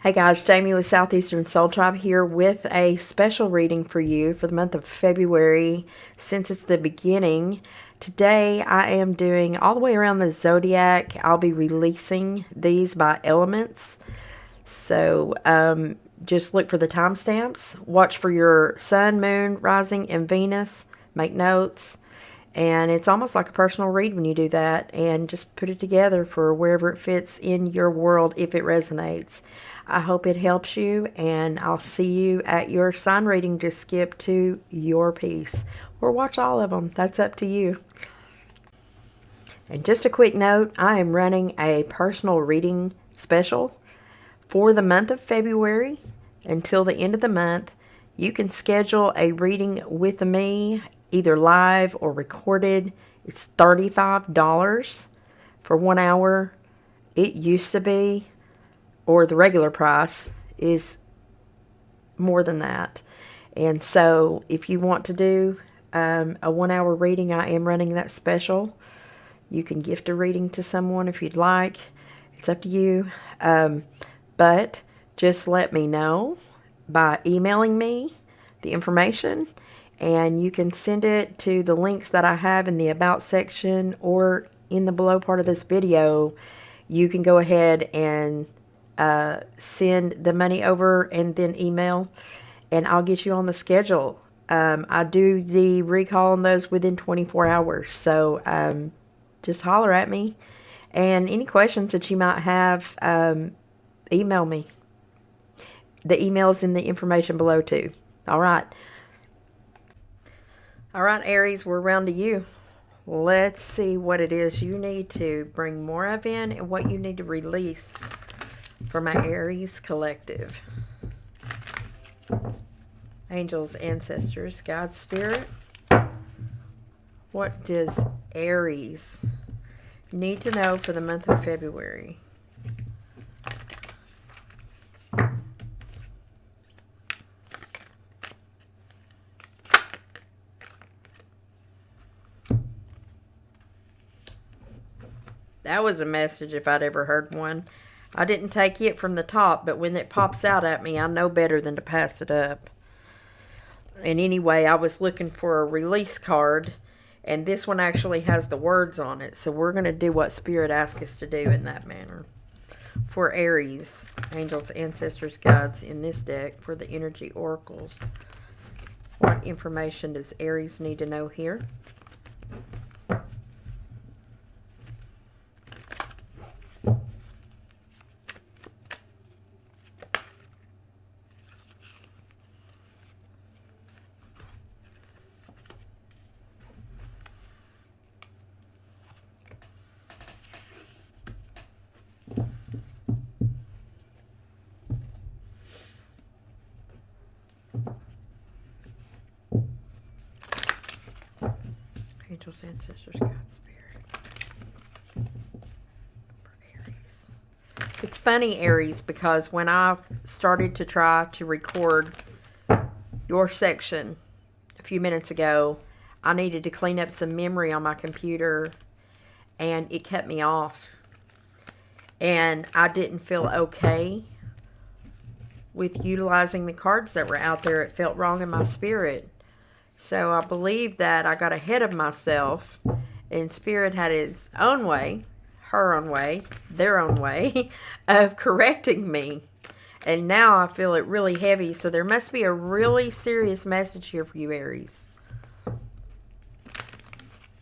Hey guys, Jamie with Southeastern Soul Tribe here with a special reading for you for the month of February. Since it's the beginning, today I am doing all the way around the zodiac. I'll be releasing these by elements. So just look for the timestamps. Watch for your sun, moon, rising, and Venus. Make notes. And it's almost like a personal read when you do that, and just put it together for wherever it fits in your world if it resonates. I hope it helps you, and I'll see you at your sign reading. Just skip to your piece or watch all of them. That's up to you. And just a quick note, I am running a personal reading special for the month of February until the end of the month. You can schedule a reading with me, either live or recorded. It's $35 for 1 hour. It used to be, or the regular price is more than that. And so if you want to do a 1 hour reading, I am running that special. You can gift a reading to someone if you'd like. It's up to you. But just let me know by emailing me the information, and you can send it to the links that I have in the About section or in the below part of this video. You can go ahead and send the money over and then email, and I'll get you on the schedule. I do the recall on those within 24 hours. So just holler at me. And any questions that you might have, email me. The email's in the information below too. All right. All right, Aries, we're around to you. Let's see what it is you need to bring more of in and what you need to release for my Aries collective. Angels, ancestors, God, spirit. What does Aries need to know for the month of February? That was a message if I'd ever heard one. I didn't take it from the top, but when it pops out at me, I know better than to pass it up. And anyway, I was looking for a release card, and this one actually has the words on it. So we're going to do what Spirit asks us to do in that manner. For Aries, angels, ancestors, guides in this deck for the energy oracles. What information does Aries need to know here? Angels, ancestors, God, spirit. For Aries. It's funny, Aries, because when I started to try to record your section a few minutes ago, I needed to clean up some memory on my computer, and it kept me off. And I didn't feel okay with utilizing the cards that were out there. It felt wrong in my spirit. So I believe that I got ahead of myself, and Spirit had its own way, her own way, their own way of correcting me. And now I feel it really heavy. So there must be a really serious message here for you, Aries.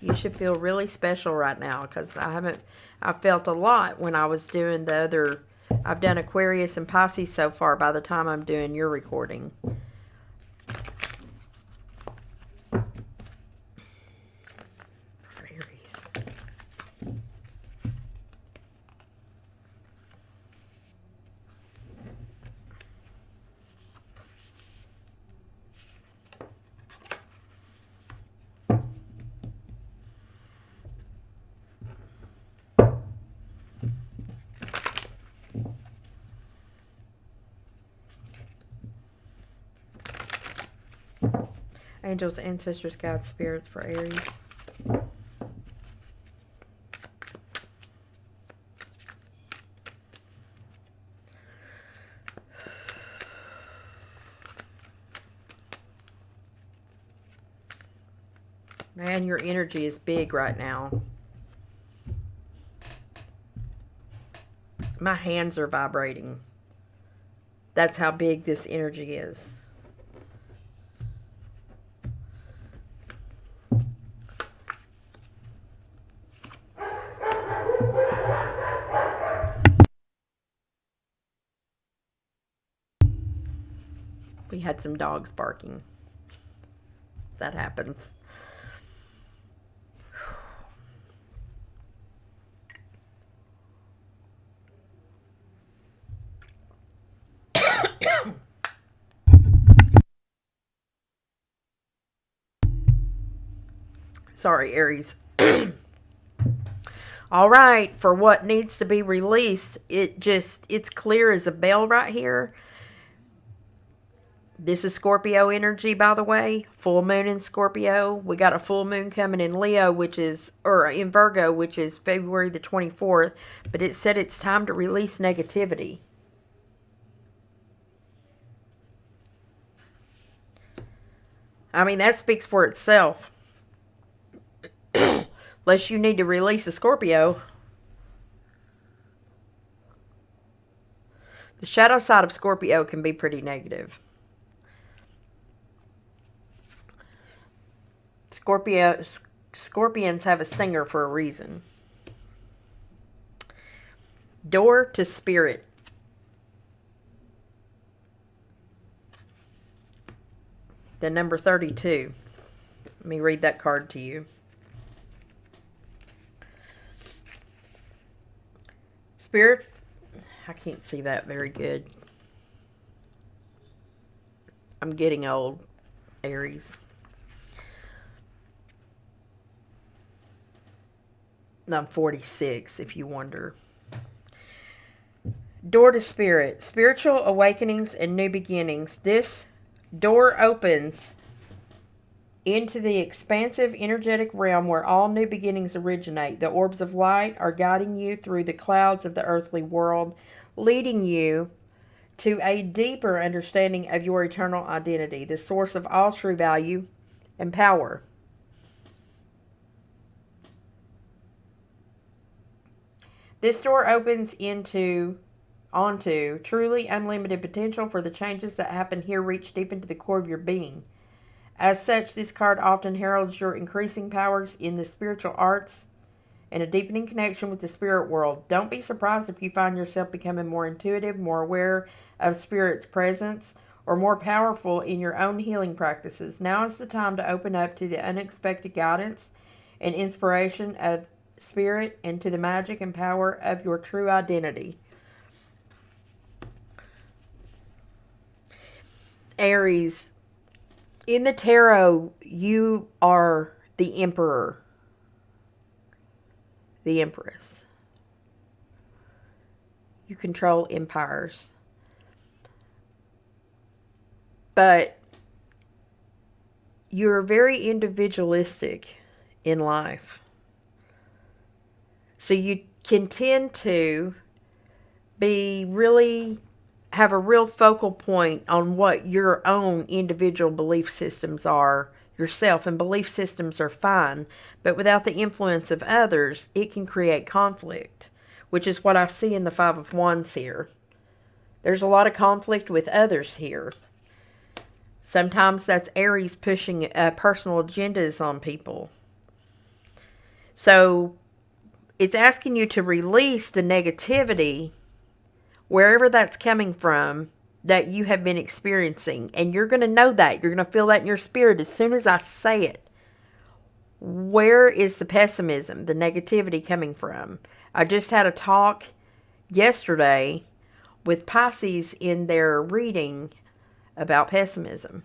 You should feel really special right now, because I felt a lot when I was doing the other. I've done Aquarius and Pisces so far by the time I'm doing your recording. Angels, ancestors, guides, spirits for Aries. Man, your energy is big right now. My hands are vibrating. That's how big this energy is. We had some dogs barking. That happens. Sorry, Aries. All right, for what needs to be released, it's clear as a bell right here. This is Scorpio energy, by the way. Full moon in Scorpio. We got a full moon coming in Leo, or in Virgo, which is February the 24th. But it said it's time to release negativity. I mean, that speaks for itself. Unless you need to release a Scorpio. The shadow side of Scorpio can be pretty negative. Scorpions have a stinger for a reason. Door to spirit. The number 32. Let me read that card to you. Spirit, I can't see that very good. I'm getting old, Aries. I'm 46, if you wonder. Door to spirit. Spiritual awakenings and new beginnings. This door opens into the expansive energetic realm where all new beginnings originate. The orbs of light are guiding you through the clouds of the earthly world, leading you to a deeper understanding of your eternal identity, the source of all true value and power. This door opens onto truly unlimited potential, for the changes that happen here reach deep into the core of your being. As such, this card often heralds your increasing powers in the spiritual arts and a deepening connection with the spirit world. Don't be surprised if you find yourself becoming more intuitive, more aware of spirit's presence, or more powerful in your own healing practices. Now is the time to open up to the unexpected guidance and inspiration of spirit and to the magic and power of your true identity. Aries, in the tarot, you are the emperor, the empress. You control empires. But you're very individualistic in life. So you can tend to have a real focal point on what your own individual belief systems are yourself. And belief systems are fine, but without the influence of others, it can create conflict, which is what I see in the Five of Wands here. There's a lot of conflict with others here. Sometimes that's Aries pushing personal agendas on people. So it's asking you to release the negativity, wherever that's coming from, that you have been experiencing. And you're going to know that. You're going to feel that in your spirit as soon as I say it. Where is the pessimism, the negativity coming from? I just had a talk yesterday with Pisces in their reading about pessimism.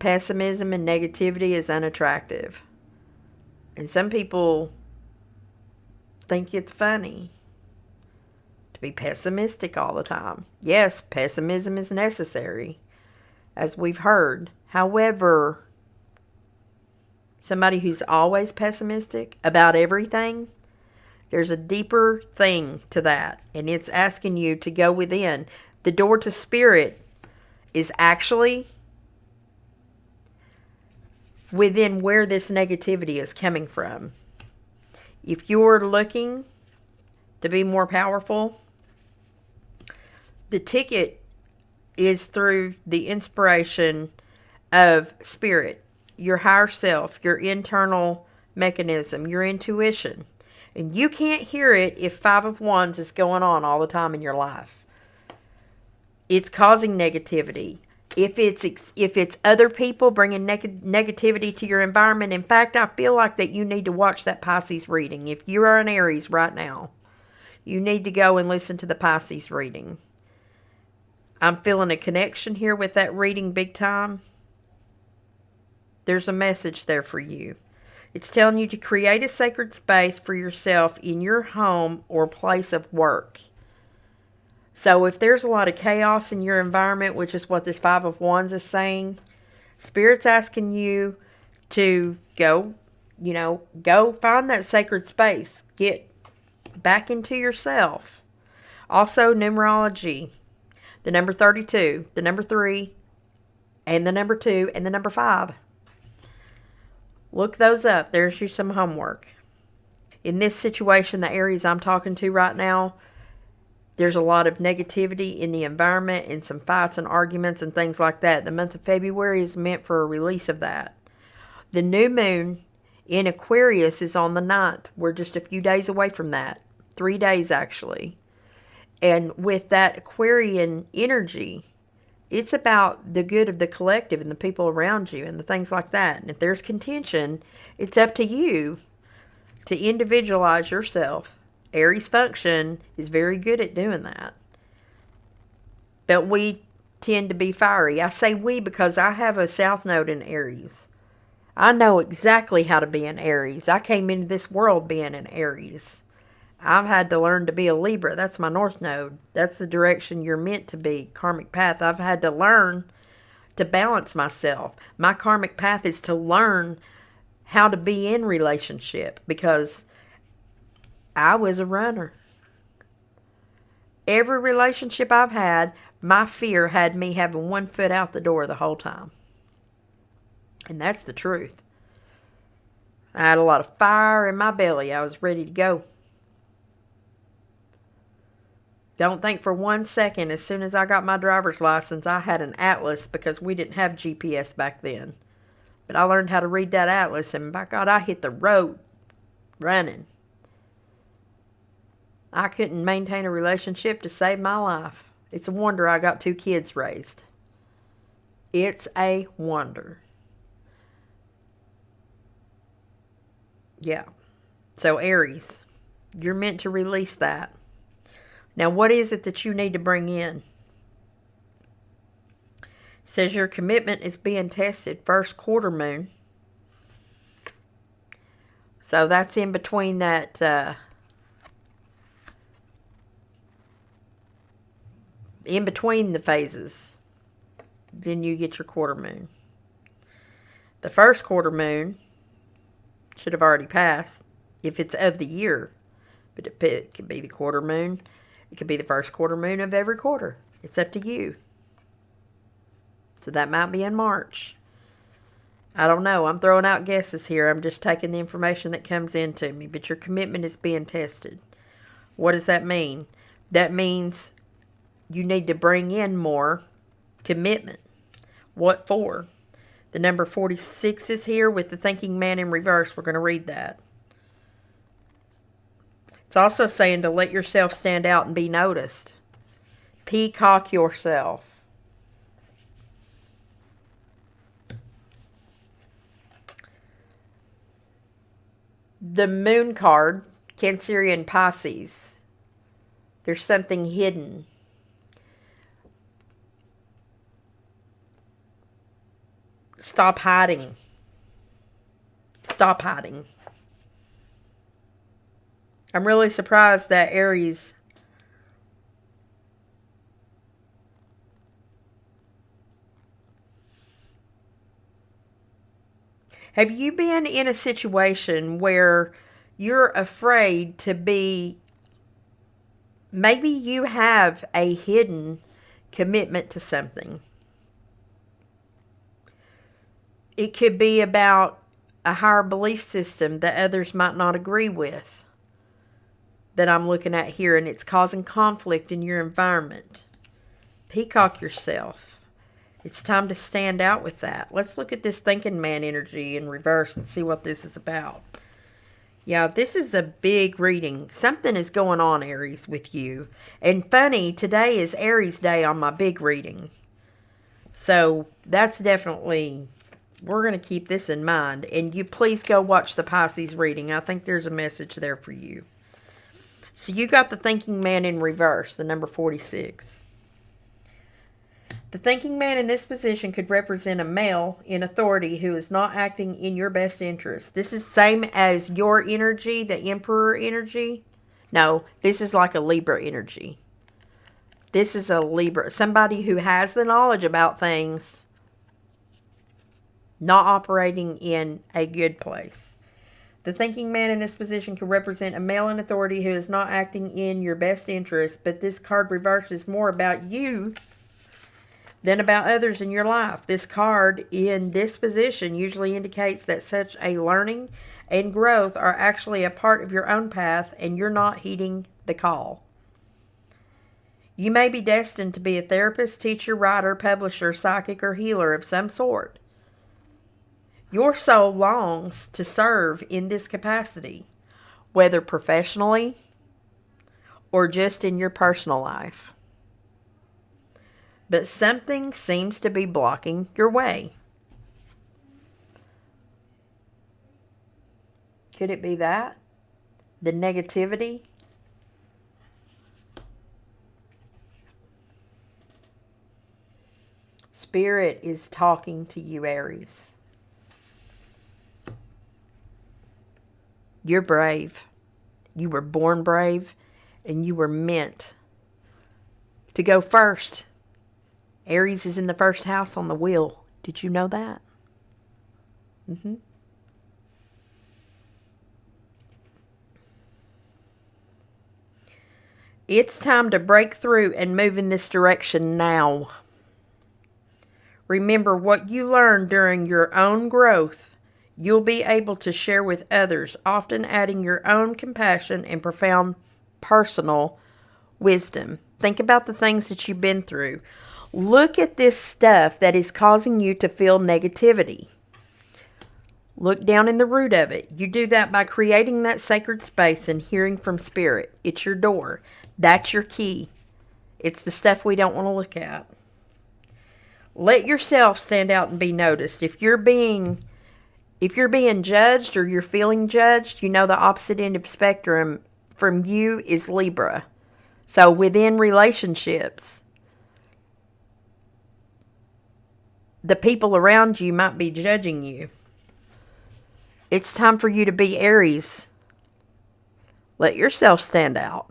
Pessimism and negativity is unattractive. And some people think it's funny to be pessimistic all the time. Yes, pessimism is necessary, as we've heard. However, somebody who's always pessimistic about everything, there's a deeper thing to that, and it's asking you to go within. The door to spirit is actually within where this negativity is coming from. If you're looking to be more powerful, the ticket is through the inspiration of spirit, your higher self, your internal mechanism, your intuition. And you can't hear it if Five of Wands is going on all the time in your life. It's causing negativity. If it's other people bringing negativity to your environment, in fact, I feel like that you need to watch that Pisces reading. If you are an Aries right now, you need to go and listen to the Pisces reading. I'm feeling a connection here with that reading big time. There's a message there for you. It's telling you to create a sacred space for yourself in your home or place of work. So if there's a lot of chaos in your environment, which is what this Five of Wands is saying, Spirit's asking you to go find that sacred space. Get back into yourself. Also, numerology. The number 32, the number 3, and the number 2, and the number 5. Look those up. There's you some homework. In this situation, the Aries I'm talking to right now, there's a lot of negativity in the environment and some fights and arguments and things like that. The month of February is meant for a release of that. The new moon in Aquarius is on the 9th. We're just a few days away from that. 3 days, actually. And with that Aquarian energy, it's about the good of the collective and the people around you and the things like that. And if there's contention, it's up to you to individualize yourself. Aries function is very good at doing that. But we tend to be fiery. I say we because I have a south node in Aries. I know exactly how to be an Aries. I came into this world being an Aries. I've had to learn to be a Libra. That's my north node. That's the direction you're meant to be. Karmic path. I've had to learn to balance myself. My karmic path is to learn how to be in relationship because I was a runner. Every relationship I've had, my fear had me having one foot out the door the whole time. And that's the truth. I had a lot of fire in my belly. I was ready to go. Don't think for 1 second, as soon as I got my driver's license, I had an atlas because we didn't have GPS back then. But I learned how to read that atlas, and by God, I hit the road running. I couldn't maintain a relationship to save my life. It's a wonder I got 2 kids raised. It's a wonder. Yeah. So Aries, you're meant to release that. Now, what is it that you need to bring in? It says your commitment is being tested. First quarter moon. So that's in between that... in between the phases, then you get your quarter moon. The first quarter moon should have already passed if it's of the year. But it could be the quarter moon. It could be the first quarter moon of every quarter. It's up to you. So that might be in March. I don't know. I'm throwing out guesses here. I'm just taking the information that comes into me. But your commitment is being tested. What does that mean? That means you need to bring in more commitment. What for? The number 46 is here with the thinking man in reverse. We're going to read that. It's also saying to let yourself stand out and be noticed. Peacock yourself. The moon card, Cancerian Pisces. There's something hidden. Stop hiding. Stop hiding. I'm really surprised that Aries have you been in a situation where you're afraid to be, maybe you have a hidden commitment to something? It could be about a higher belief system that others might not agree with that I'm looking at here, and it's causing conflict in your environment. Peacock yourself. It's time to stand out with that. Let's look at this thinking man energy in reverse and see what this is about. Yeah, this is a big reading. Something is going on, Aries, with you. And funny, today is Aries Day on my big reading. So that's definitely, we're going to keep this in mind. And you please go watch the Pisces reading. I think there's a message there for you. So you got the thinking man in reverse, the number 46. The thinking man in this position could represent a male in authority who is not acting in your best interest. This is same as your energy, the Emperor energy. No, this is like a Libra energy. This is a Libra. Somebody who has the knowledge about things, not operating in a good place. The thinking man in this position could represent a male in authority who is not acting in your best interest, but this card reverses more about you than about others in your life. This card in this position usually indicates that such a learning and growth are actually a part of your own path and you're not heeding the call. You may be destined to be a therapist, teacher, writer, publisher, psychic, or healer of some sort. Your soul longs to serve in this capacity, whether professionally or just in your personal life. But something seems to be blocking your way. Could it be that? The negativity? Spirit is talking to you, Aries. You're brave. You were born brave, and you were meant to go first. Aries is in the first house on the wheel. Did you know that? It's time to break through and move in this direction now. Remember what you learned during your own growth, you'll be able to share with others, often adding your own compassion and profound personal wisdom. Think about the things that you've been through. Look at this stuff that is causing you to feel negativity. Look down in the root of it. You do that by creating that sacred space and hearing from Spirit. It's your door. That's your key. It's the stuff we don't want to look at. Let yourself stand out and be noticed. If you're being judged or you're feeling judged, you know the opposite end of spectrum from you is Libra. So within relationships, the people around you might be judging you. It's time for you to be Aries. Let yourself stand out.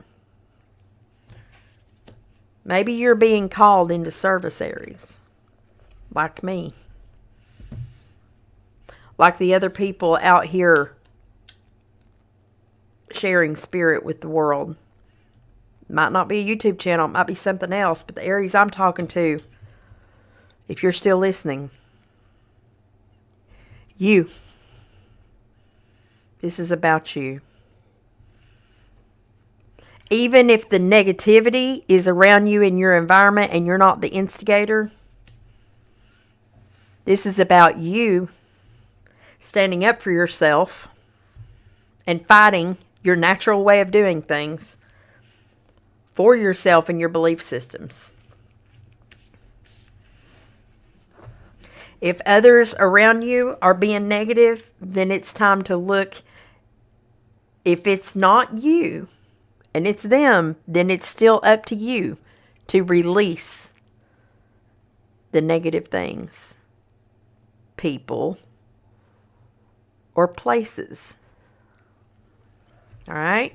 Maybe you're being called into service, Aries. Like me. Like the other people out here sharing Spirit with the world. Might not be a YouTube channel. It might be something else. But the Aries I'm talking to, if you're still listening, you. This is about you. Even if the negativity is around you in your environment and you're not the instigator, this is about you standing up for yourself and fighting your natural way of doing things for yourself and your belief systems. If others around you are being negative, then it's time to look. If it's not you and it's them, then it's still up to you to release the negative things, people, or places. All right?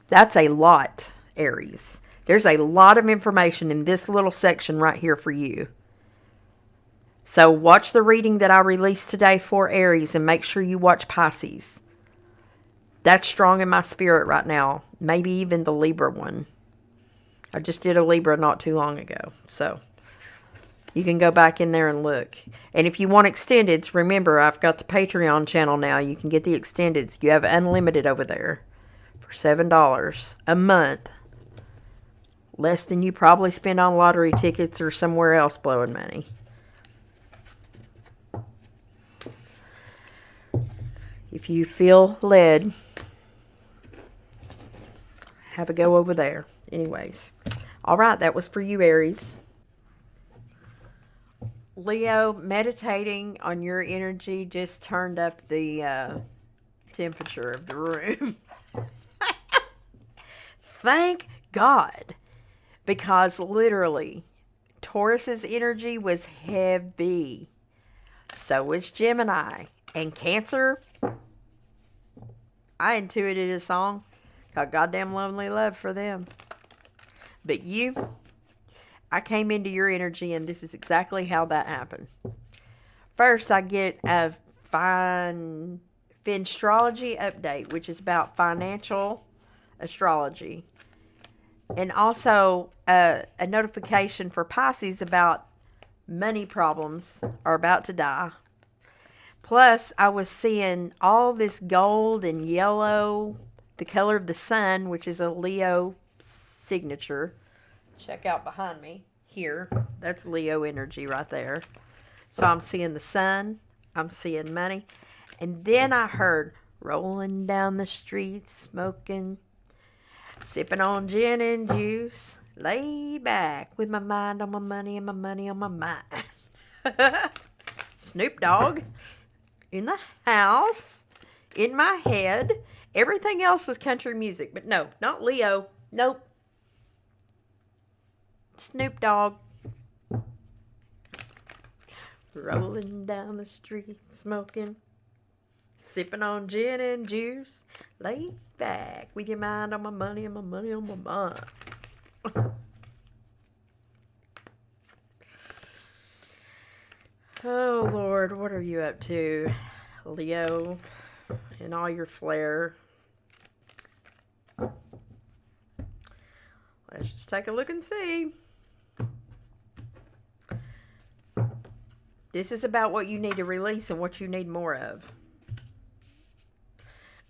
That's a lot, Aries. There's a lot of information in this little section right here for you. So watch the reading that I released today for Aries and make sure you watch Pisces. That's strong in my spirit right now. Maybe even the Libra one. I just did a Libra not too long ago. So You can go back in there and look. And if you want extendeds, remember, I've got the Patreon channel now. You can get the extendeds. You have unlimited over there for $7 a month. Less than you probably spend on lottery tickets or somewhere else blowing money. If you feel led, have a go over there. Anyways. All right, that was for you, Aries. Leo, meditating on your energy just turned up the temperature of the room. Thank God. Because literally, Taurus's energy was heavy. So was Gemini. And Cancer, I intuited a song called Goddamn Lonely Love for them. But you, I came into your energy, and this is exactly how that happened. First, I get a Finstrology update, which is about financial astrology. And also a notification for Pisces about money problems are about to die. Plus, I was seeing all this gold and yellow, the color of the sun, which is a Leo signature. Check out behind me here. That's Leo energy right there. So I'm seeing the sun. I'm seeing money. And then I heard rolling down the street, smoking, sipping on gin and juice, laid back with my mind on my money and my money on my mind. Snoop Dogg in the house, in my head. Everything else was country music, but no, not Leo. Nope. Snoop Dogg. Rolling down the street, smoking, sipping on gin and juice, laid back with your mind on my money and my money on my mind. Oh, Lord, what are you up to, Leo, in all your flair? Let's just take a look and see. This is about what you need to release and what you need more of.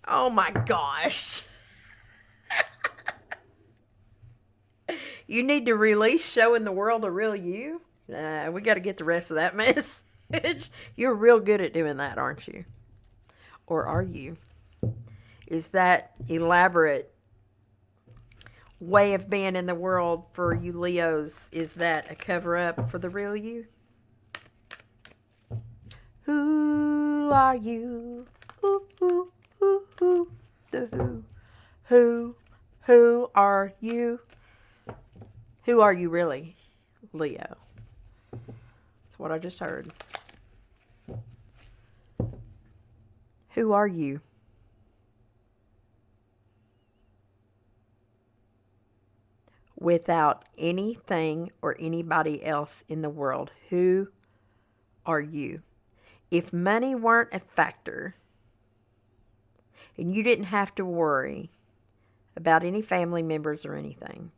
Oh my gosh. You need to release showing the world a real you? We got to get the rest of that message. You're real good at doing that, aren't you? Or are you? Is that elaborate way of being in the world for you Leos, is that a cover-up for the real you? Who are you? Who, the who. Who are you? Who are you really, Leo? That's what I just heard. Who are you? Without anything or anybody else in the world, who are you? If money weren't a factor, and you didn't have to worry about any family members or anything.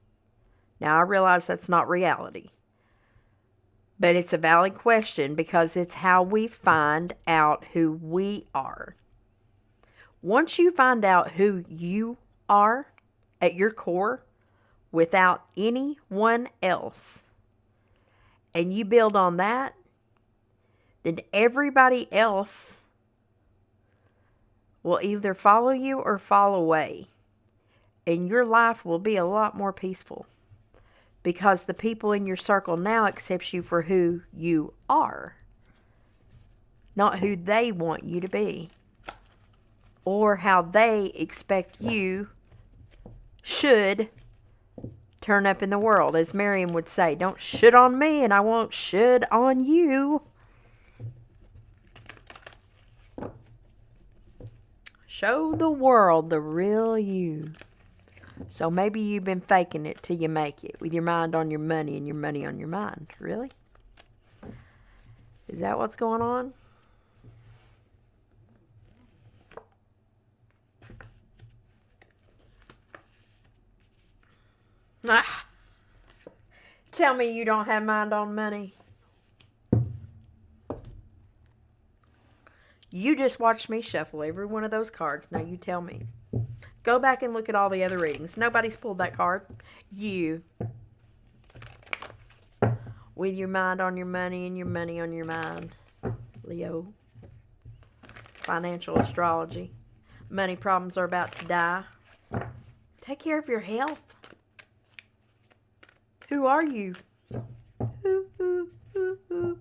Now, I realize that's not reality. But it's a valid question because it's how we find out who we are. Once you find out who you are at your core without anyone else, and you build on that, then everybody else will either follow you or fall away. And your life will be a lot more peaceful. Because the people in your circle now accept you for who you are. Not who they want you to be. Or how they expect you should turn up in the world. As Miriam would say, don't should on me and I won't should on you. Show the world the real you. So maybe you've been faking it till you make it with your mind on your money and your money on your mind. Really? Is that what's going on? Ah, tell me you don't have mind on money. You just watched me shuffle every one of those cards. Now you tell me. Go back and look at all the other readings. Nobody's pulled that card. You. With your mind on your money and your money on your mind. Leo. Financial astrology. Money problems are about to die. Take care of your health. Who are you? Ooh, ooh, ooh, ooh.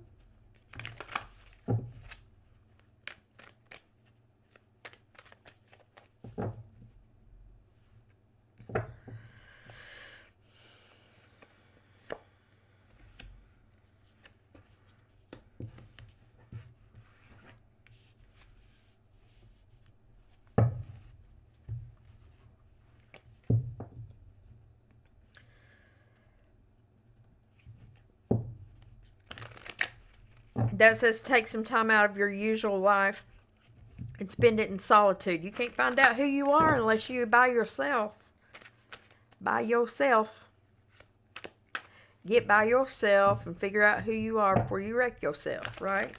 That says take some time out of your usual life and spend it in solitude. You can't find out who you are unless you're by yourself. By yourself. Get by yourself and figure out who you are before you wreck yourself, right?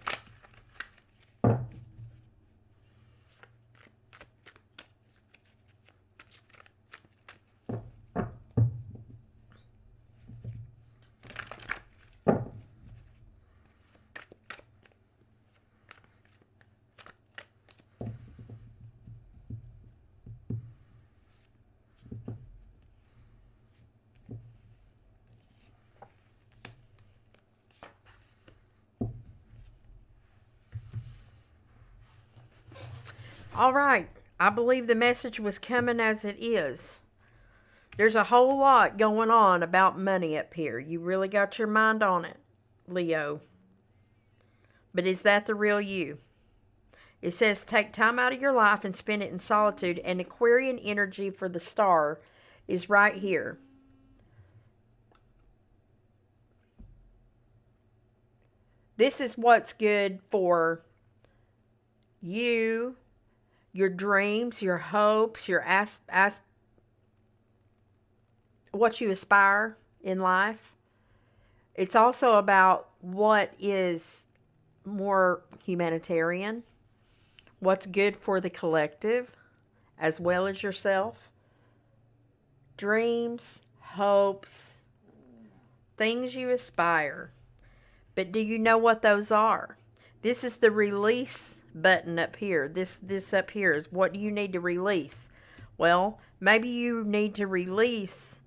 All right. I believe the message was coming as it is. There's a whole lot going on about money up here. You really got your mind on it, Leo. But is that the real you? It says take time out of your life and spend it in solitude. And Aquarian energy for the star is right here. This is what's good for you, your dreams, your hopes, your what you aspire in life. It's also about what is more humanitarian, what's good for the collective, as well as yourself. Dreams, hopes, things you aspire. But do you know what those are? This is the release button up here. This up here is what do you need to release? Well, maybe you need to release.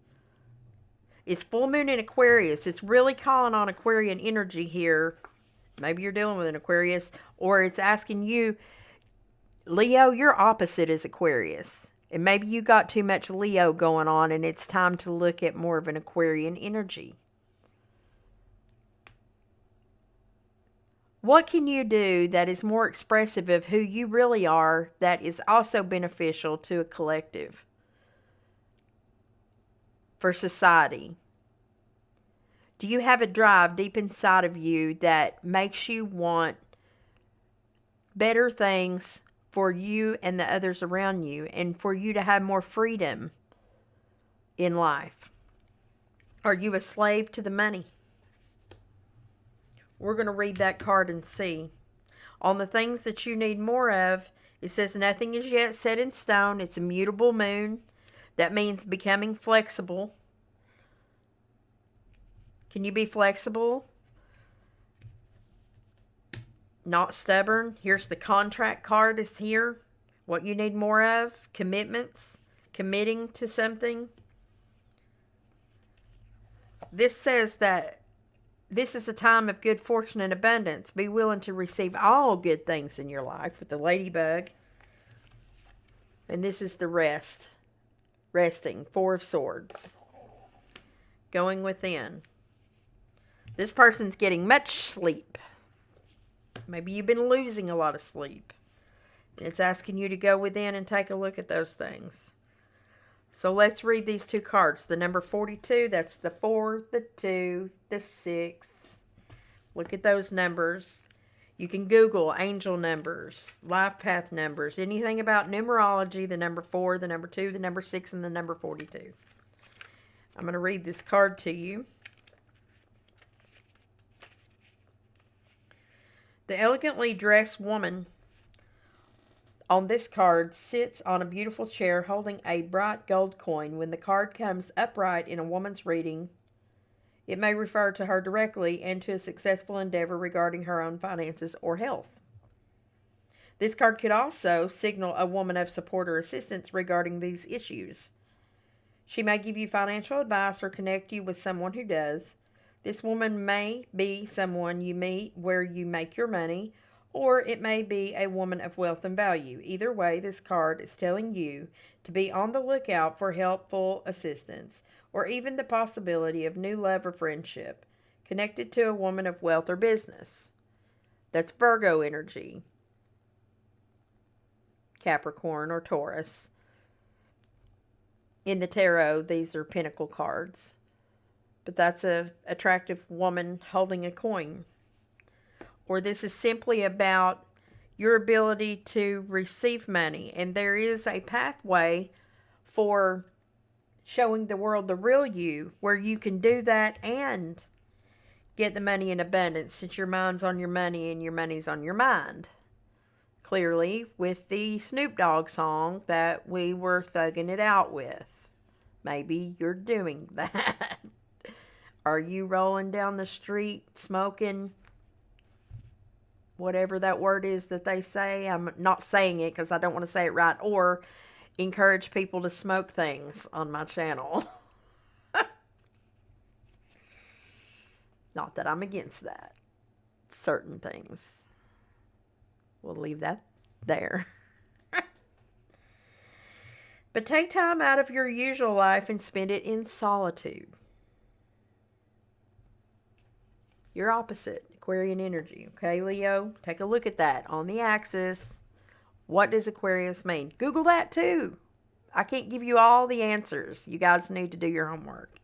It's full moon in Aquarius. It's really calling on Aquarian energy here. Maybe you're dealing with an Aquarius, or it's asking you, Leo, your opposite is Aquarius. And maybe you got too much Leo going on and it's time to look at more of an Aquarian energy. What can you do that is more expressive of who you really are that is also beneficial to a collective? For society? Do you have a drive deep inside of you that makes you want better things for you and the others around you and for you to have more freedom in life? Are you a slave to the money? We're going to read that card and see. On the things that you need more of, it says nothing is yet set in stone. It's a mutable moon. That means becoming flexible. Can you be flexible? Not stubborn. Here's the contract card is here. What you need more of. Commitments. Committing to something. This says that this is a time of good fortune and abundance. Be willing to receive all good things in your life with the ladybug. And this is the rest. Resting. Four of Swords. Going within. This person's getting much sleep. Maybe you've been losing a lot of sleep. It's asking you to go within and take a look at those things. So let's read these two cards. The number 42, that's the 4, the 2, the 6. Look at those numbers. You can Google angel numbers, life path numbers, anything about numerology, the number 4, the number 2, the number 6, and the number 42. I'm going to read this card to you. The elegantly dressed woman on this card sits on a beautiful chair holding a bright gold coin. When the card comes upright in a woman's reading, it may refer to her directly and to a successful endeavor regarding her own finances or health. This card could also signal a woman of support or assistance regarding these issues. She may give you financial advice or connect you with someone who does. This woman may be someone you meet where you make your money, or it may be a woman of wealth and value. Either way, this card is telling you to be on the lookout for helpful assistance, or even the possibility of new love or friendship connected to a woman of wealth or business. That's Virgo energy, Capricorn, or Taurus. In the tarot, these are pentacle cards. But that's an attractive woman holding a coin. Or this is simply about your ability to receive money. And there is a pathway for showing the world the real you, where you can do that and get the money in abundance, since your mind's on your money and your money's on your mind. Clearly, with the Snoop Dogg song that we were thugging it out with. Maybe you're doing that. Are you rolling down the street smoking whatever that word is that they say? I'm not saying it because I don't want to say it right, or encourage people to smoke things on my channel. Not that I'm against that. Certain things. We'll leave that there. But take time out of your usual life and spend it in solitude. You're opposite Aquarian energy. Okay, Leo? Take a look at that on the axis. What does Aquarius mean? Google that too. I can't give you all the answers. You guys need to do your homework.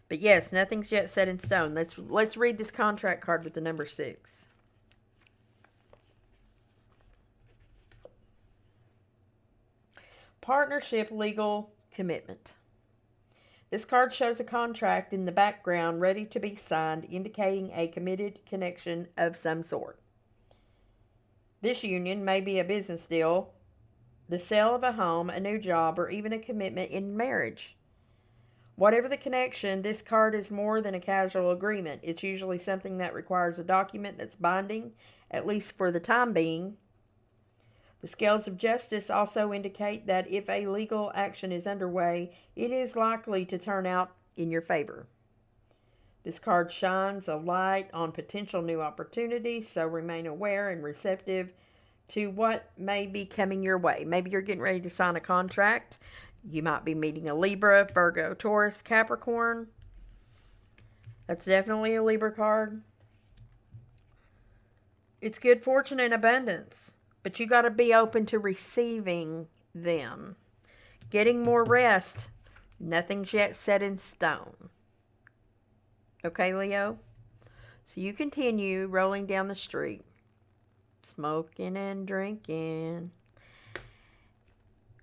But yes, nothing's yet set in stone. Let's read this contract card with the number 6. Partnership, legal commitment. This card shows a contract in the background ready to be signed, indicating a committed connection of some sort. This union may be a business deal, the sale of a home, a new job, or even a commitment in marriage. Whatever the connection, this card is more than a casual agreement. It's usually something that requires a document that's binding, at least for the time being. The scales of justice also indicate that if a legal action is underway, it is likely to turn out in your favor. This card shines a light on potential new opportunities, so remain aware and receptive to what may be coming your way. Maybe you're getting ready to sign a contract. You might be meeting a Libra, Virgo, Taurus, Capricorn. That's definitely a Libra card. It's good fortune and abundance. But you got to be open to receiving them. Getting more rest. Nothing's yet set in stone. Okay, Leo? So you continue rolling down the street. Smoking and drinking.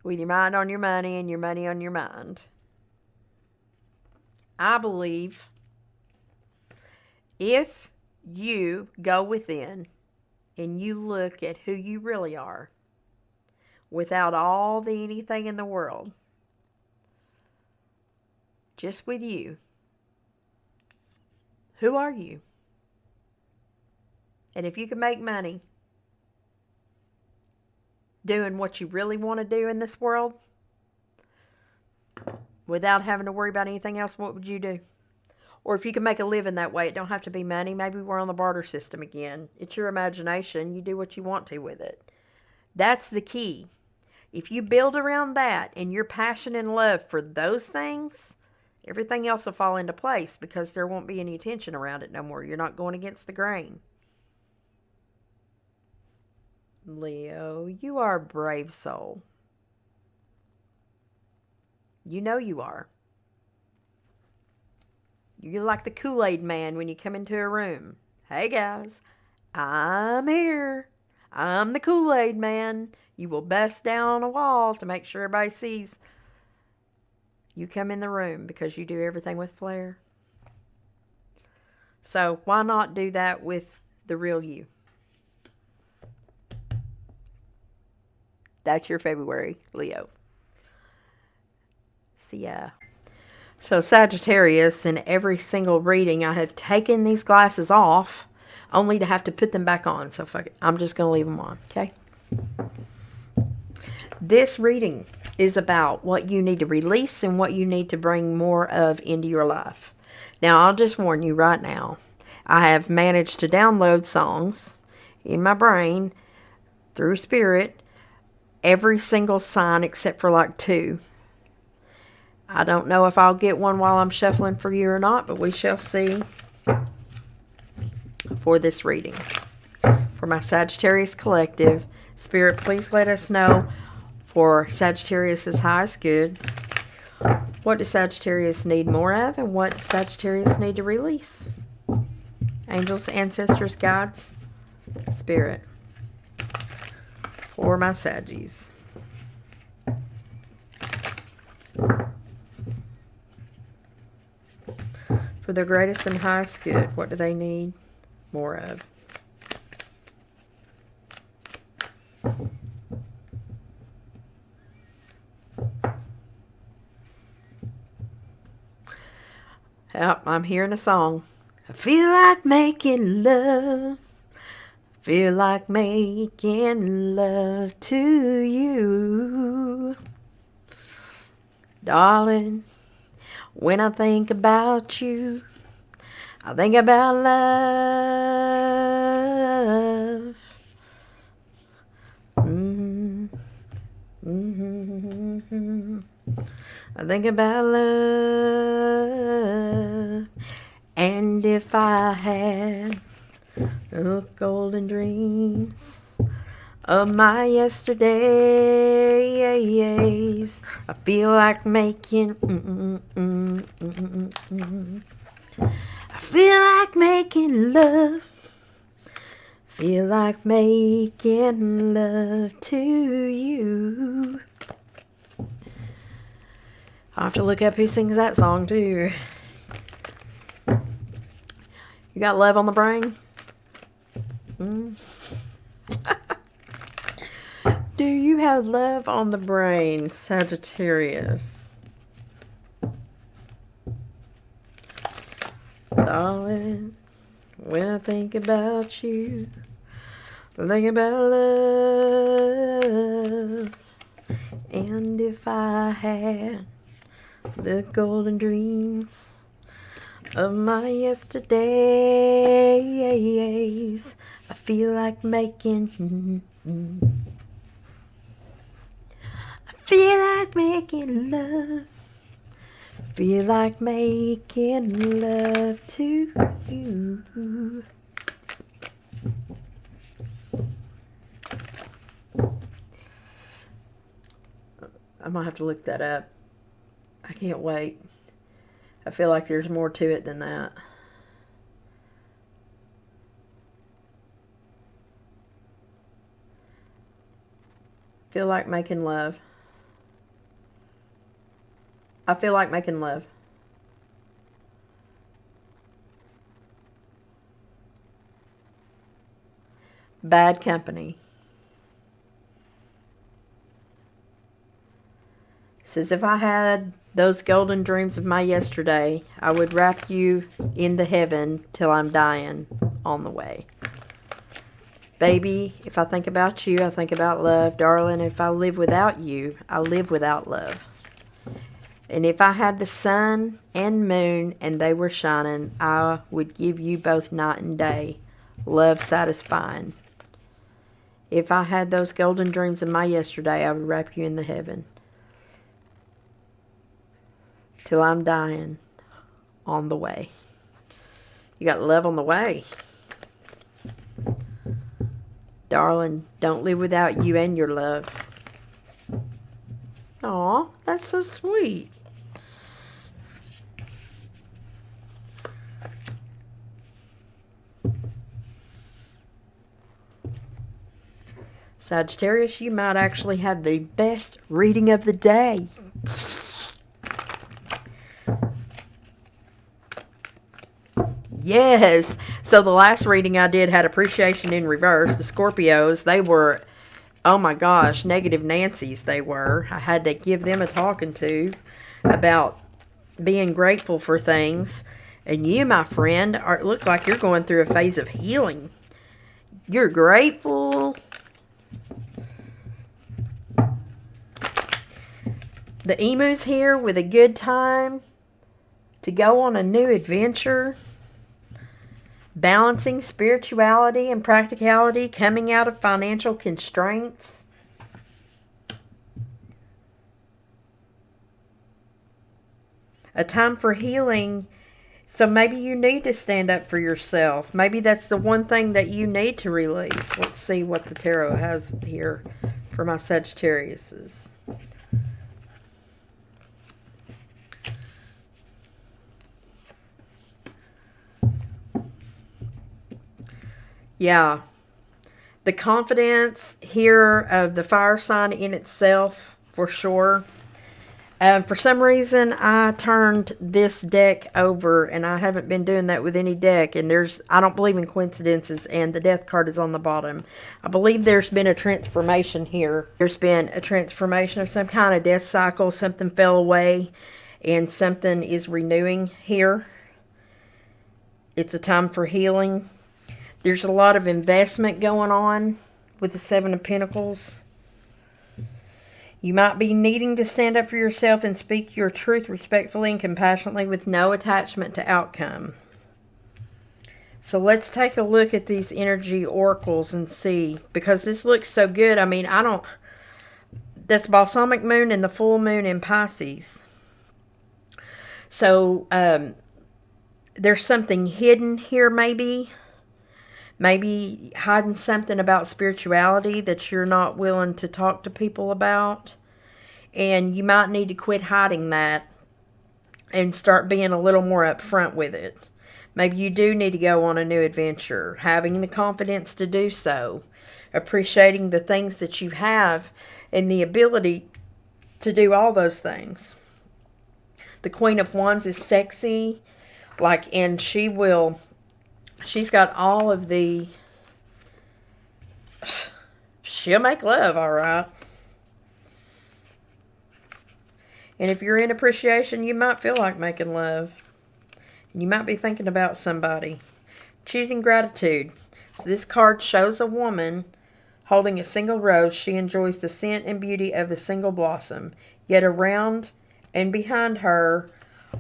With your mind on your money and your money on your mind. I believe if you go within and you look at who you really are, without all the anything in the world, just with you, who are you? And if you can make money doing what you really want to do in this world, without having to worry about anything else, what would you do? Or if you can make a living that way, it don't have to be money. Maybe we're on the barter system again. It's your imagination. You do what you want to with it. That's the key. If you build around that and your passion and love for those things, everything else will fall into place because there won't be any tension around it no more. You're not going against the grain. Leo, you are a brave soul. You know you are. You're like the Kool-Aid man when you come into a room. Hey guys, I'm here. I'm the Kool-Aid man. You will bust down on a wall to make sure everybody sees you come in the room because you do everything with flair. So why not do that with the real you? That's your February, Leo. See ya. So Sagittarius, in every single reading, I have taken these glasses off only to have to put them back on. So fuck it. I'm just going to leave them on, okay? This reading is about what you need to release and what you need to bring more of into your life. Now, I'll just warn you right now. I have managed to download songs in my brain through spirit, every single sign except for like 2. I don't know if I'll get one while I'm shuffling for you or not, but we shall see for this reading. For my Sagittarius collective, Spirit, please let us know for Sagittarius' highest good. What does Sagittarius need more of, and what does Sagittarius need to release? Angels, ancestors, guides, Spirit, for my Saggies. For their greatest and highest good, what do they need more of? Yep, I'm hearing a song. I feel like making love. Feel like making love to you. Darling, when I think about you, I think about love. I think about love. And if I had the golden dreams of my yesterdays, I feel like making I feel like making love. Feel like making love to you. I'll have to look up who sings that song too. You got love on the brain? Do you have love on the brain, Sagittarius? Darling, when I think about you, I think about love. And if I had the golden dreams of my yesterdays, I feel like making I feel like making love. Feel like making love to you. I might have to look that up. I can't wait. I feel like there's more to it than that. Feel like making love. I feel like making love. Bad company. Says if I had those golden dreams of my yesterday, I would wrap you into heaven till I'm dying on the way. Baby, if I think about you, I think about love. Darling, if I live without you, I live without love. And if I had the sun and moon and they were shining, I would give you both night and day, love satisfying. If I had those golden dreams of my yesterday, I would wrap you in the heaven till I'm dying on the way. You got love on the way. Darling, don't live without you and your love. Aw, that's so sweet. Sagittarius, you might actually have the best reading of the day. Yes. So the last reading I did had appreciation in reverse. The Scorpios, they were Oh my gosh, negative Nancy's they were. I had to give them a talking to about being grateful for things. And you, my friend, look like you're going through a phase of healing. You're grateful. The emu's here with a good time to go on a new adventure. Balancing spirituality and practicality, coming out of financial constraints. A time for healing. So maybe you need to stand up for yourself. Maybe that's the one thing that you need to release. Let's see what the tarot has here for my Sagittariuses. Yeah. The confidence here of the fire sign in itself, for sure. For some reason, I turned this deck over, and I haven't been doing that with any deck. And I don't believe in coincidences, and the death card is on the bottom. I believe there's been a transformation here. There's been a transformation of some kind of death cycle. Something fell away, and something is renewing here. It's a time for healing. There's a lot of investment going on with the Seven of Pentacles. You might be needing to stand up for yourself and speak your truth respectfully and compassionately with no attachment to outcome. So let's take a look at these energy oracles and see. Because this looks so good. I mean, that's balsamic moon and the full moon in Pisces. So there's something hidden here maybe. Maybe hiding something about spirituality that you're not willing to talk to people about. And you might need to quit hiding that and start being a little more upfront with it. Maybe you do need to go on a new adventure. Having the confidence to do so. Appreciating the things that you have and the ability to do all those things. The Queen of Wands is sexy. And she's got all of the... She'll make love, all right. And if you're in appreciation, you might feel like making love. And you might be thinking about somebody. Choosing gratitude. So this card shows a woman holding a single rose. She enjoys the scent and beauty of the single blossom. Yet around and behind her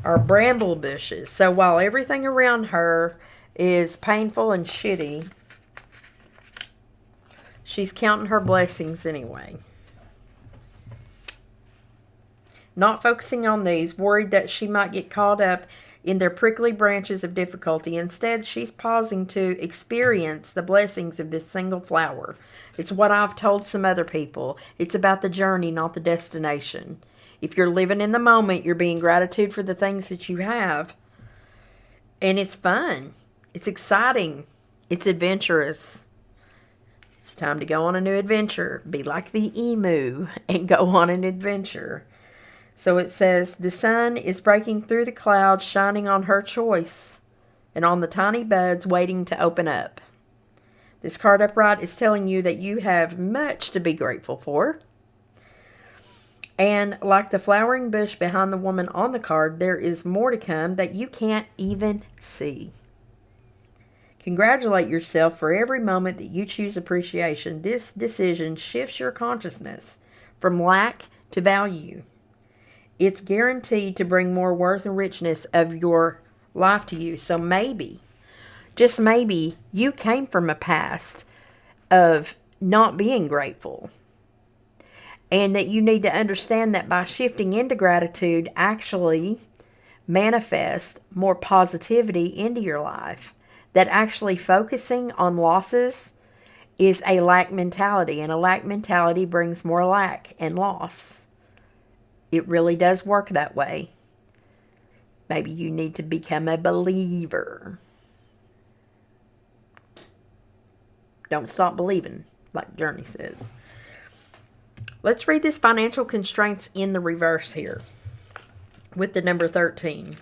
are bramble bushes. So while everything around her is painful and shitty, she's counting her blessings anyway. Not focusing on these, worried that she might get caught up in their prickly branches of difficulty. Instead, she's pausing to experience the blessings of this single flower. It's what I've told some other people. It's about the journey, not the destination. If you're living in the moment, you're being gratitude for the things that you have. And it's fun. It's exciting. It's adventurous. It's time to go on a new adventure. Be like the emu and go on an adventure. So it says, the sun is breaking through the clouds, shining on her choice and on the tiny buds waiting to open up. This card upright is telling you that you have much to be grateful for. And like the flowering bush behind the woman on the card, there is more to come that you can't even see. Congratulate yourself for every moment that you choose appreciation. This decision shifts your consciousness from lack to value. It's guaranteed to bring more worth and richness of your life to you. So maybe, just maybe, you came from a past of not being grateful. And that you need to understand that by shifting into gratitude, actually manifest more positivity into your life. That actually focusing on losses is a lack mentality. And a lack mentality brings more lack and loss. It really does work that way. Maybe you need to become a believer. Don't stop believing, like Journey says. Let's read this financial constraints in the reverse here with the number 13.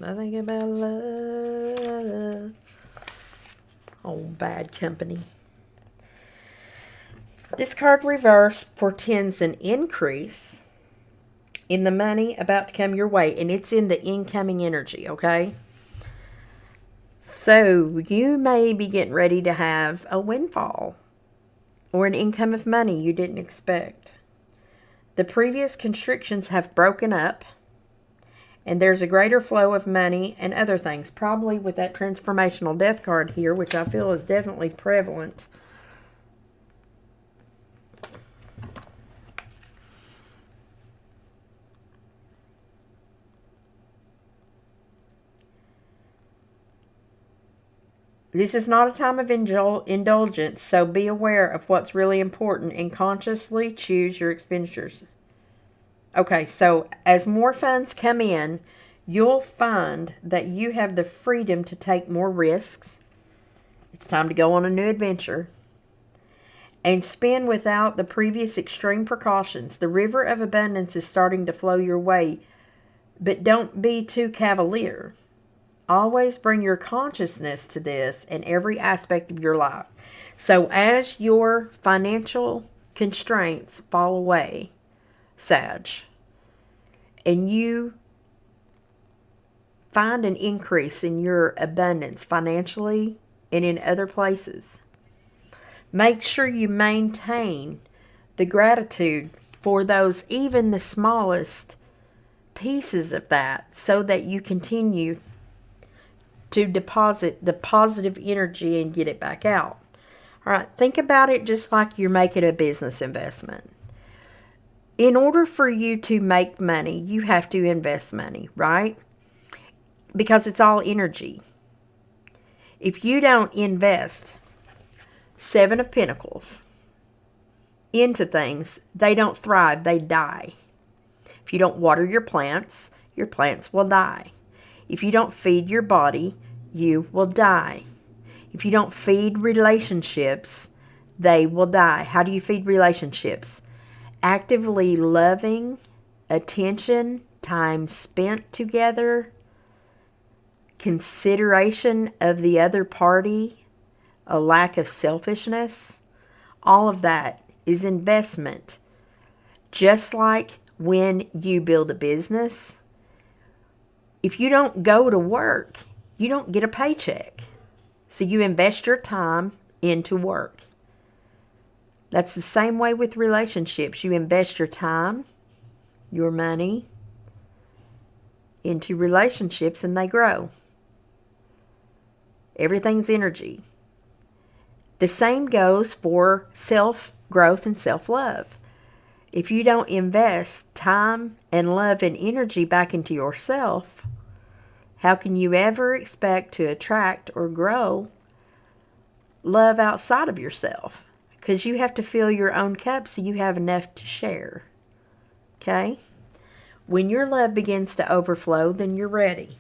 I think about love. Oh, bad company. This card reverse portends an increase in the money about to come your way, and it's in the incoming energy, okay? So you may be getting ready to have a windfall or an income of money you didn't expect. The previous constrictions have broken up, and there's a greater flow of money and other things, probably with that transformational death card here, which I feel is definitely prevalent. This is not a time of indulgence, so be aware of what's really important and consciously choose your expenditures. Okay, so as more funds come in, you'll find that you have the freedom to take more risks. It's time to go on a new adventure. And spend without the previous extreme precautions. The river of abundance is starting to flow your way, but don't be too cavalier. Always bring your consciousness to this in every aspect of your life. So as your financial constraints fall away, Sag, and you find an increase in your abundance financially and in other places, make sure you maintain the gratitude for those, even the smallest pieces of that, so that you continue to deposit the positive energy and get it back out. All right, think about it just like you're making a business investment. In order for you to make money, you have to invest money, right? Because it's all energy. If you don't invest Seven of Pentacles into things, they don't thrive, they die. If you don't water your plants will die. If you don't feed your body, you will die. If you don't feed relationships, they will die. How do you feed relationships? Actively loving, attention, time spent together, consideration of the other party, a lack of selfishness. All of that is investment. Just like when you build a business, if you don't go to work, you don't get a paycheck. So you invest your time into work. That's the same way with relationships. You invest your time, your money into relationships, and they grow. Everything's energy. The same goes for self-growth and self-love. If you don't invest time and love and energy back into yourself, how can you ever expect to attract or grow love outside of yourself? Because you have to fill your own cup so you have enough to share. Okay? When your love begins to overflow, then you're ready.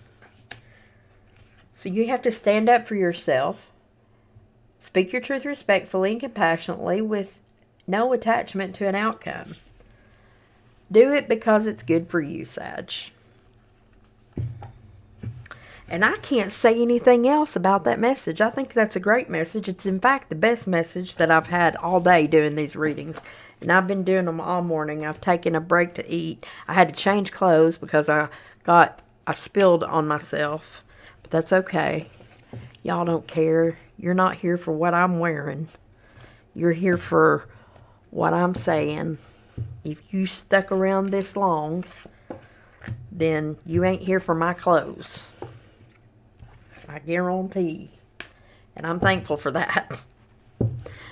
So you have to stand up for yourself. Speak your truth respectfully and compassionately with no attachment to an outcome. Do it because it's good for you, Sag. And I can't say anything else about that message. I think that's a great message. It's in fact the best message that I've had all day doing these readings. And I've been doing them all morning. I've taken a break to eat. I had to change clothes because I spilled on myself. But that's okay. Y'all don't care. You're not here for what I'm wearing. You're here for what I'm saying. If you stuck around this long, then you ain't here for my clothes. I guarantee. And I'm thankful for that.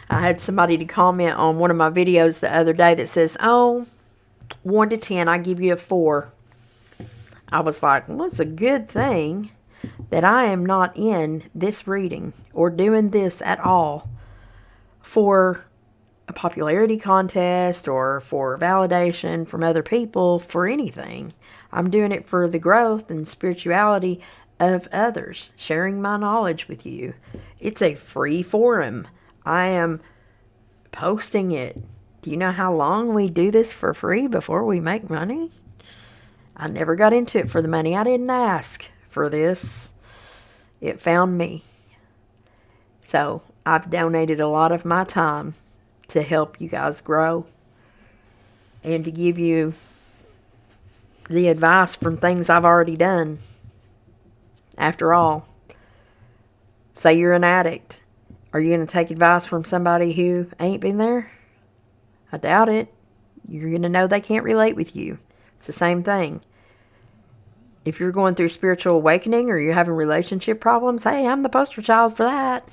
I had somebody to comment on one of my videos the other day that says, oh, 1 to 10, I give you a 4. I was like, well, it's a good thing that I am not in this reading or doing this at all for a popularity contest or for validation from other people, for anything. I'm doing it for the growth and spirituality of others, sharing my knowledge with you. It's a free forum. I am posting it. Do you know how long we do this for free before we make money? I never got into it for the money. I didn't ask for this. It found me. So I've donated a lot of my time to help you guys grow and to give you the advice from things I've already done. After all, say you're an addict. Are you going to take advice from somebody who ain't been there? I doubt it. You're going to know they can't relate with you. It's the same thing. If you're going through spiritual awakening or you're having relationship problems, hey, I'm the poster child for that.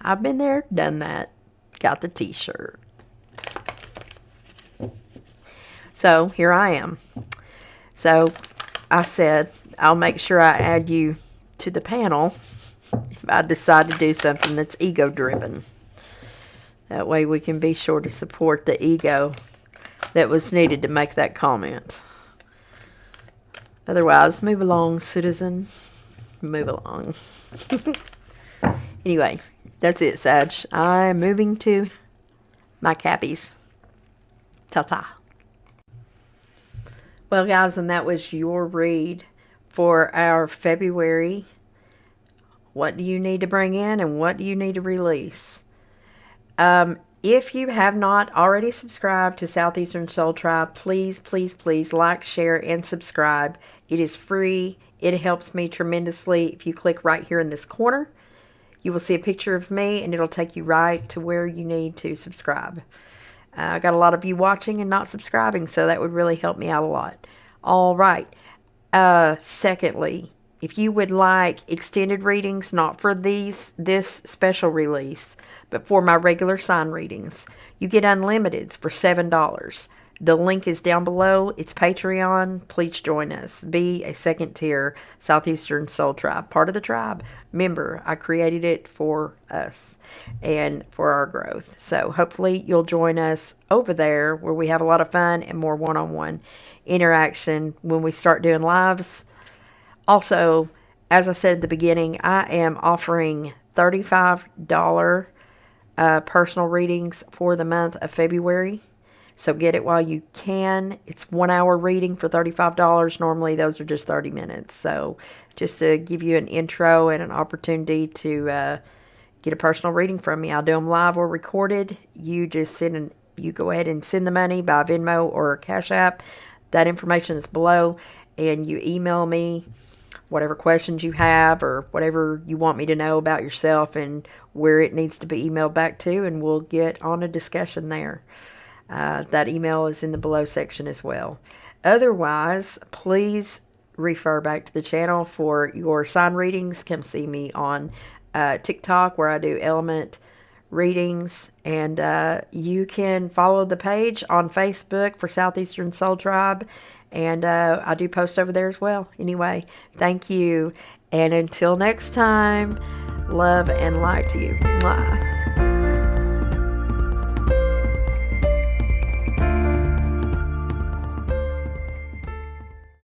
I've been there, done that. Got the t-shirt. So here I am. So I said I'll make sure I add you to the panel if I decide to do something that's ego-driven. That way we can be sure to support the ego that was needed to make that comment. Otherwise, move along, citizen. Move along. Anyway, that's it, Sag. I'm moving to my cappies. Ta-ta. Well, guys, and that was your read for our February. What do you need to bring in and what do you need to release? If you have not already subscribed to Southeastern Soul Tribe, please, please, please like, share, and subscribe. It is free. It helps me tremendously. If you click right here in this corner, you will see a picture of me, and it'll take you right to where you need to subscribe. I got a lot of you watching and not subscribing, so that would really help me out a lot. All right. Secondly, if you would like extended readings, not for this special release, but for my regular sign readings, you get unlimiteds for $7. The link is down below. It's Patreon. Please join us. Be a second tier Southeastern Soul Tribe, part of the tribe. Member, I created it for us and for our growth. So hopefully you'll join us over there where we have a lot of fun and more one-on-one interaction when we start doing lives. Also, as I said at the beginning, I am offering $35 personal readings for the month of February. So get it while you can. It's 1 hour reading for $35. Normally those are just 30 minutes. So just to give you an intro and an opportunity to get a personal reading from me. I'll do them live or recorded. You just you go ahead and send the money by Venmo or Cash App. That information is below. And you email me whatever questions you have or whatever you want me to know about yourself and where it needs to be emailed back to, and we'll get on a discussion there. That email is in the below section as well. Otherwise, please refer back to the channel for your sign readings. Come see me on TikTok where I do element readings, and you can follow the page on Facebook for Southeastern Soul Tribe. And I do post over there as well. Anyway, thank you. And until next time, love and light to you. Mwah.